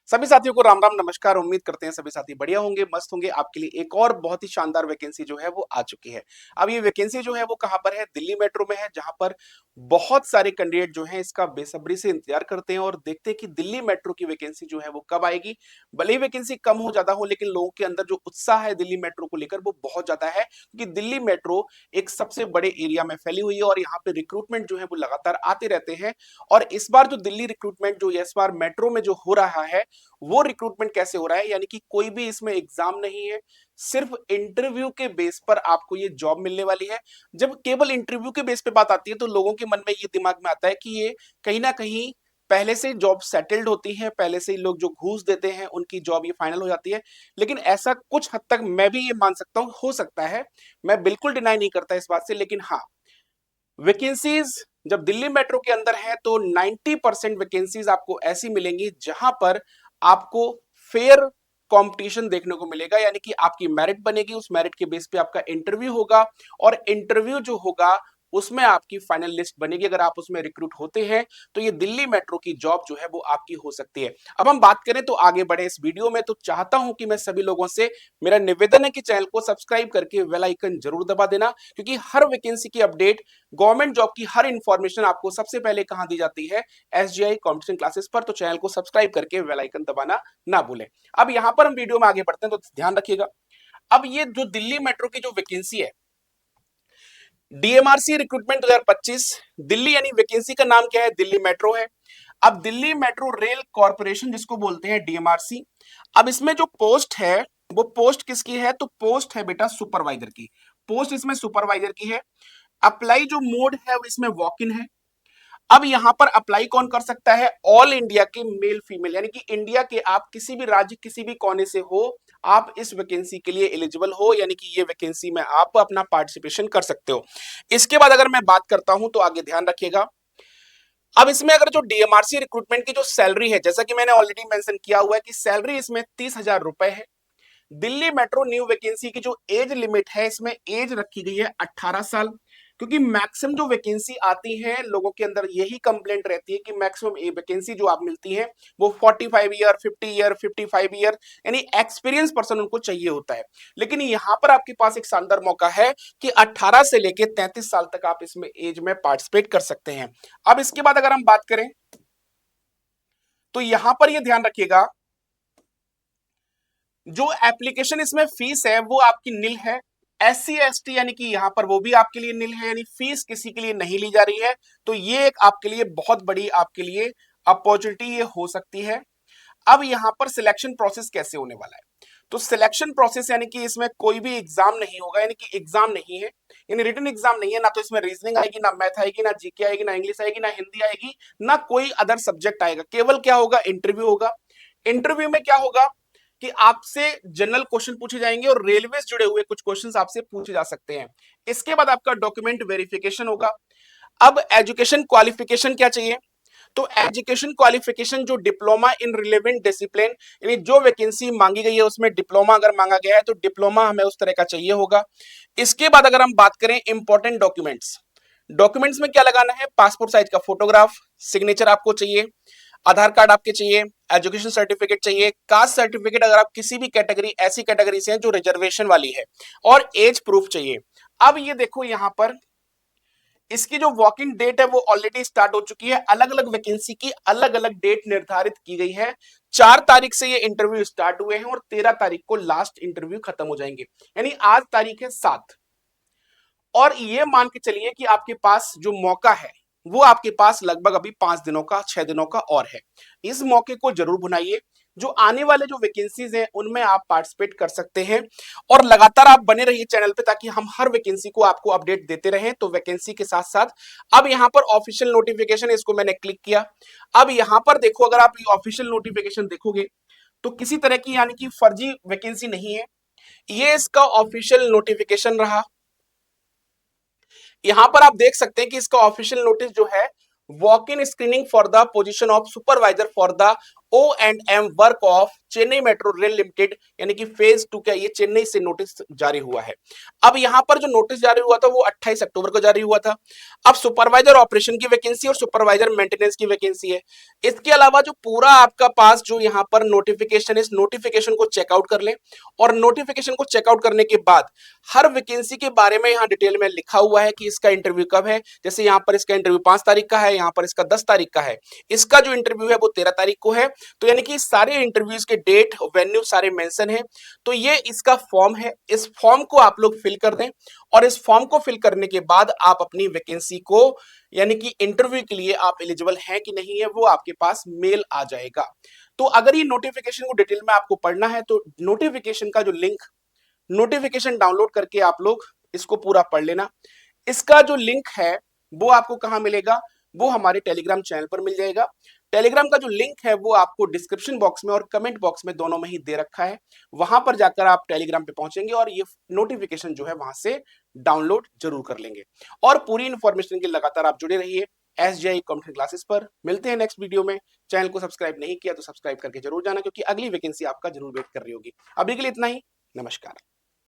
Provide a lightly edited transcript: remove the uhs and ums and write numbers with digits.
सभी साथियों को राम राम नमस्कार। उम्मीद करते हैं सभी साथी बढ़िया होंगे, मस्त होंगे। आपके लिए एक और बहुत ही शानदार वैकेंसी जो है वो आ चुकी है। अब ये वैकेंसी जो है वो कहाँ पर है? दिल्ली मेट्रो में है, जहां पर बहुत सारे कैंडिडेट जो हैं इसका बेसब्री से इंतजार करते हैं और देखते हैं कि दिल्ली मेट्रो की वैकेंसी जो है वो कब आएगी। भले ही वैकेंसी कम हो ज्यादा हो, लेकिन लोगों के अंदर जो उत्साह है दिल्ली मेट्रो को लेकर वो बहुत ज्यादा है, क्योंकि दिल्ली मेट्रो एक सबसे बड़े एरिया में फैली हुई है और यहाँ पे रिक्रूटमेंट जो है वो लगातार आते रहते हैं। और इस बार जो दिल्ली रिक्रूटमेंट जो इस बार मेट्रो में जो हो रहा है, वो रिक्रूटमेंट कैसे हो रहा है, यानी कि कोई भी इसमें एग्जाम नहीं है, सिर्फ इंटरव्यू के बेस पर आपको ये जॉब मिलने वाली है। जब केवल इंटरव्यू के बेस पे बात आती है तो लोगों के मन में ये दिमाग में आता है कि ये कहीं ना कहीं पहले से जॉब सेटल्ड होती है, पहले से ही लोग जो घूस देते हैं उनकी जॉब ये फाइनल हो जाती है। लेकिन ऐसा कुछ हद तक मैं भी ये मान सकता हूं, हो सकता है, मैं बिल्कुल डिनाई नहीं करता इस बात से। लेकिन हाँ, वैकेंसीज जब दिल्ली मेट्रो के अंदर है तो 90% वैकेंसीज आपको ऐसी मिलेंगी जहां पर आपको फेयर कंपटीशन देखने को मिलेगा, यानी कि आपकी मेरिट बनेगी, उस मेरिट के बेस पे आपका इंटरव्यू होगा और इंटरव्यू जो होगा उसमें आपकी फाइनल लिस्ट बनेगी। अगर आप उसमें रिक्रूट होते हैं तो ये दिल्ली मेट्रो की जॉब जो है वो आपकी हो सकती है। अब हम बात करें तो आगे बढ़े इस वीडियो में, तो चाहता हूं कि मैं सभी लोगों से, मेरा निवेदन है कि चैनल को सब्सक्राइब करके बेल आइकन जरूर दबा देना, क्योंकि हर वैकेंसी की अपडेट, गवर्नमेंट जॉब की हर इंफॉर्मेशन आपको सबसे पहले कहां दी जाती है? एसजीआई कॉम्पिटिशन क्लासेस पर। तो चैनल को सब्सक्राइब करके बेल आइकन दबाना ना भूलें। अब यहां पर हम वीडियो में आगे बढ़ते हैं तो ध्यान रखिएगा। अब ये जो दिल्ली मेट्रो की जो वैकेंसी है, डीएमआरसी रिक्रूटमेंट 2025 दिल्ली, यानी वैकेंसी का नाम क्या है? दिल्ली मेट्रो है। अब दिल्ली मेट्रो रेल कॉर्पोरेशन जिसको बोलते हैं डीएमआरसी। अब इसमें जो पोस्ट है वो पोस्ट किसकी है? तो पोस्ट है बेटा सुपरवाइजर की। पोस्ट इसमें सुपरवाइजर की है। अप्लाई जो मोड है वो इसमें वॉक इन है। अब यहां पर अप्लाई कौन कर सकता है? ऑल इंडिया के मेल फीमेल, यानी कि इंडिया के आप किसी भी राज्य किसी भी कोने से हो, आप इस वैकेंसी के लिए एलिजिबल हो, यानी कि ये वैकेंसी में आप अपना पार्टिसिपेशन कर सकते हो। इसके बाद अगर मैं बात करता हूं तो आगे ध्यान रखिएगा। अब इसमें अगर जो डीएमआरसी रिक्रूटमेंट की जो सैलरी है, जैसा कि मैंने ऑलरेडी मेंशन किया हुआ है कि सैलरी इसमें 30,000 रुपए है। दिल्ली मेट्रो न्यू वैकेंसी की जो एज लिमिट है, इसमें एज रखी गई है 18 साल, क्योंकि मैक्सिमम जो वैकेंसी आती है लोगों के अंदर यही कंप्लेंट रहती है कि मैक्सिमम वैकेंसी जो आप मिलती है वो 45 ईयर, 50 ईयर, 55 ईयर, यानी एक्सपीरियंस पर्सन उनको चाहिए होता है। लेकिन यहां पर आपके पास एक शानदार मौका है कि 18 से लेके 33 साल तक आप इसमें एज में पार्टिसिपेट कर सकते हैं। अब इसके बाद अगर हम बात करें तो यहां पर यह ध्यान रखिएगा, जो एप्लीकेशन इसमें फीस है वो आपकी निल है। एससी एसटी यानी कि यहां पर वो भी आपके लिए निल है, यानी फीस किसी के लिए नहीं ली जा रही है। तो ये एक आपके लिए बहुत बड़ी आपके लिए अपॉर्चुनिटी ये हो सकती है। अब यहां पर सिलेक्शन प्रोसेस कैसे होने वाला है? तो सिलेक्शन प्रोसेस यानी कि इसमें कोई भी एग्जाम नहीं होगा, यानी कि एग्जाम नहीं है, यानी रिटन एग्जाम नहीं है। ना तो इसमें रीजनिंग आएगी, ना मैथ आएगी, ना जीके आएगी, ना इंग्लिश आएगी, ना हिंदी आएगी, ना कोई अदर सब्जेक्ट आएगा। केवल क्या होगा? इंटरव्यू होगा। इंटरव्यू में क्या होगा कि आपसे जनरल क्वेश्चन पूछे जाएंगे और रेलवे से जुड़े हुए कुछ क्वेश्चंस आपसे पूछे जा सकते हैं। इसके बाद आपका डॉक्यूमेंट वेरिफिकेशन होगा। अब एजुकेशन क्वालिफिकेशन क्या चाहिए? तो एजुकेशन क्वालिफिकेशन जो डिप्लोमा इन रिलेवेंट डिसिप्लिन, यानी जो वैकेंसी मांगी गई है उसमें डिप्लोमा अगर मांगा गया है तो डिप्लोमा हमें उस तरह का चाहिए होगा। इसके बाद अगर हम बात करें इंपॉर्टेंट डॉक्यूमेंट्स, डॉक्यूमेंट्स में क्या लगाना है? पासपोर्ट साइज का फोटोग्राफ, सिग्नेचर आपको चाहिए, आधार कार्ड आपके चाहिए, एजुकेशन सर्टिफिकेट चाहिए, कास्ट सर्टिफिकेट अगर आप किसी भी कैटेगरी, ऐसी कैटेगरी से हैं जो रिजर्वेशन वाली है, और एज प्रूफ चाहिए। अब ये देखो यहां पर इसकी जो वॉक इन डेट है वो ऑलरेडी स्टार्ट हो चुकी है। अलग अलग वैकेंसी की अलग अलग डेट निर्धारित की गई है। 4 तारीख से ये इंटरव्यू स्टार्ट हुए हैं और 13 तारीख को लास्ट इंटरव्यू खत्म हो जाएंगे, यानी आज तारीख है 7। और ये मान के चलिए कि आपके पास जो मौका है वो आपके पास लगभग अभी 5 दिनों का, 6 दिनों का और है। इस मौके को जरूर भुनाइए। जो आने वाले जो वैकेंसीज हैं उनमें आप पार्टिसिपेट कर सकते हैं और लगातार आप बने रहिए चैनल पे, ताकि हम हर वैकेंसी को आपको अपडेट देते रहें। तो वैकेंसी के साथ साथ अब यहां पर ऑफिशियल नोटिफिकेशन, इसको मैंने क्लिक किया। अब यहां पर देखो, अगर आप ये ऑफिशियल नोटिफिकेशन देखोगे तो किसी तरह की यानी कि फर्जी वैकेंसी नहीं है। ये इसका ऑफिशियल नोटिफिकेशन रहा। यहां पर आप देख सकते हैं कि इसका ऑफिशियल नोटिस जो है, walk in screening for the position of supervisor for the O&M work of Chennai metro rail limited यानी कि फेज 2 का ये चेन्नई से नोटिस जारी हुआ है। अब यहां पर जो नोटिस जारी हुआ था वो 28 अक्टूबर को जारी हुआ था। अब सुपरवाइजर ऑपरेशन की वैकेंसी और सुपरवाइजर मेंटेनेंस की वैकेंसी है। इसके अलावा जो पूरा आपका पास जो यहां पर नोटिफिकेशन, इस नोटिफिकेशन को चेकआउट कर लें और नोटिफिकेशन को चेकआउट करने के बाद हर वैकेंसी के बारे में यहां डिटेल में लिखा हुआ है कि इसका इंटरव्यू कब है। जैसे यहां पर इसका इंटरव्यू 5 तारीख का है, यहां पर इसका 10 तारीख का है, इसका जो इंटरव्यू है वो 13 तारीख को है। तो यानी कि सारे इंटरव्यूज के डेट, वेन्यू सारे मेंशन है। तो ये इसका फॉर्म है, इस फॉर्म को आप लोग फिल कर दें और इस फॉर्म को फिल करने के बाद आप अपनी वैकेंसी को यानी कि इंटरव्यू के लिए आप एलिजिबल हैं कि नहीं है वो आपके पास मेल आ जाएगा। तो अगर ये नोटिफिकेशन को डिटेल में आपको पढ़ना है तो नोटिफिकेशन का जो लिंक, नोटिफिकेशन डाउनलोड करके आप लोग इसको पूरा पढ़ लेना। इसका जो लिंक है वो आपको कहां मिलेगा, वो हमारे टेलीग्राम चैनल पर मिल जाएगा। टेलीग्राम का जो लिंक है वो आपको डिस्क्रिप्शन बॉक्स में और कमेंट बॉक्स में दोनों में ही दे रखा है। वहां पर जाकर आप टेलीग्राम पे पहुंचेंगे और ये नोटिफिकेशन जो है वहां से डाउनलोड जरूर कर लेंगे। और पूरी इंफॉर्मेशन के लगातार आप जुड़े रहिए SGI कंप्यूटर क्लासेस पर। मिलते हैं नेक्स्ट वीडियो में। चैनल को सब्सक्राइब नहीं किया तो सब्सक्राइब करके जरूर जाना, क्योंकि अगली वैकेंसी आपका जरूर वेट कर रही होगी। अभी के लिए इतना ही। नमस्कार।